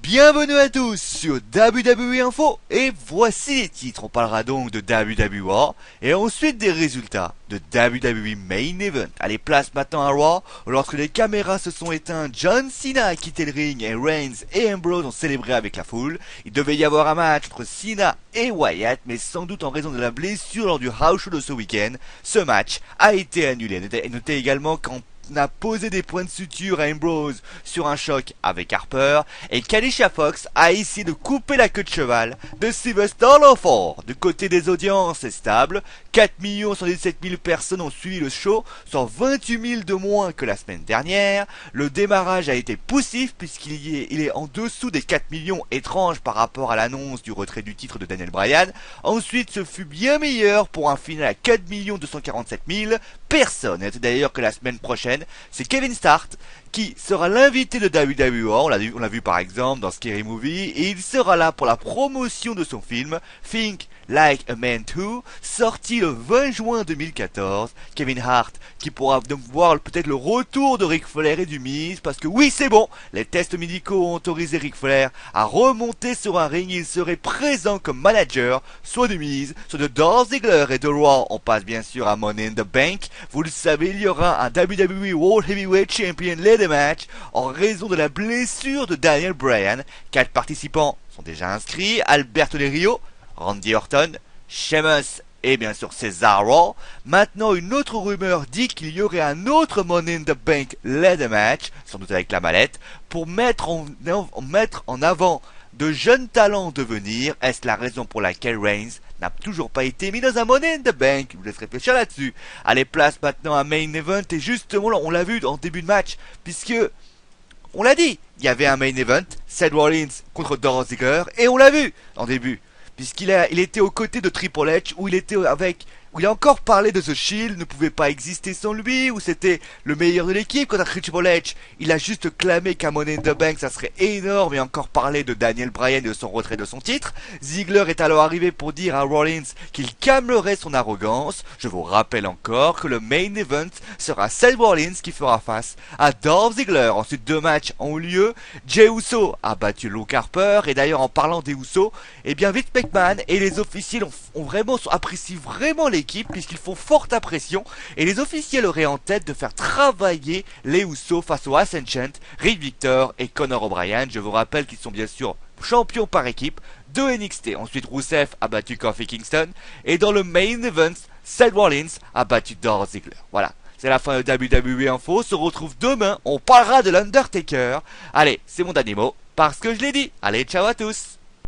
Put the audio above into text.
Bienvenue à tous sur WWE Info et voici les titres. On parlera donc de WWE Raw et ensuite des résultats de WWE Main Event. Allez, place maintenant à Raw. Lorsque les caméras se sont éteintes, John Cena a quitté le ring et Reigns et Ambrose ont célébré avec la foule. Il devait y avoir un match entre Cena et Wyatt, mais sans doute en raison de la blessure lors du house show de ce week-end, ce match a été annulé. Notez également qu'en a posé des points de suture à Ambrose sur un choc avec Harper et qu'Alicia Fox a essayé de couper la queue de cheval de Sylvester Lawford. Du côté des audiences, c'est stable. 4 117 000 personnes ont suivi le show, soit 28 000 de moins que la semaine dernière. Le démarrage a été poussif puisqu'il est en dessous des 4 millions étranges par rapport à l'annonce du retrait du titre de Daniel Bryan. Ensuite, ce fut bien meilleur pour un final à 4 247 000 personnes. Et d'ailleurs que la semaine prochaine, c'est Kevin Start qui sera l'invité de WWE. On l'a vu par exemple dans Scary Movie et il sera là pour la promotion de son film Think Like a Man 2, sorti le 20 juin 2014. Kevin Hart qui pourra donc voir peut-être le retour de Ric Flair et du Miz, parce que oui, c'est bon, les tests médicaux ont autorisé Ric Flair à remonter sur un ring. Il serait présent comme manager soit du Miz, soit de Dolph Ziggler et de Raw. On passe bien sûr à Money in the Bank. Vous le savez, il y aura un WWE World Heavyweight Champion Ladder Match en raison de la blessure de Daniel Bryan. 4 participants sont déjà inscrits: Alberto Del Rio, Randy Orton, Sheamus et bien sûr Cesaro. Maintenant, une autre rumeur dit qu'il y aurait un autre Money in the Bank Ladder Match, sans doute avec la mallette, pour mettre en avant de jeunes talents de venir. Est-ce la raison pour laquelle Reigns n'a toujours pas été mis dans un Money in the Bank? Je vous laisse réfléchir là-dessus. Allez, place maintenant à Main Event. Et justement, on l'a vu en début de match, puisque on l'a dit, il y avait un Main Event, Seth Rollins contre Dolph Ziggler, et on l'a vu en début, puisqu'il était aux côtés de Triple H, où il a encore parlé de The Shield ne pouvait pas exister sans lui, où c'était le meilleur de l'équipe. Quant à Triple H, il a juste clamé qu'un Money in the Bank ça serait énorme, et encore parlé de Daniel Bryan et de son retrait de son titre. Ziggler est alors arrivé pour dire à Rollins qu'il calmerait son arrogance. Je vous rappelle encore que le Main Event sera Seth Rollins qui fera face à Dolph Ziggler. Ensuite, 2 matchs ont eu lieu. Jey Uso a battu Luke Harper, et d'ailleurs en parlant des Uso, eh bien Vince McMahon et les officiels apprécient vraiment l'équipe, puisqu'ils font forte impression, et les officiels auraient en tête de faire travailler les Usos face aux Ascension, Rick Victor et Conor O'Brien. Je vous rappelle qu'ils sont bien sûr champions par équipe de NXT. Ensuite, Rusev a battu Kofi Kingston, et dans le Main Event, Seth Rollins a battu Dolph Ziggler. Voilà, c'est la fin de WWE Info. On se retrouve demain, on parlera de l'Undertaker. Allez, c'est mon dernier mot, parce que je l'ai dit. Allez, ciao à tous.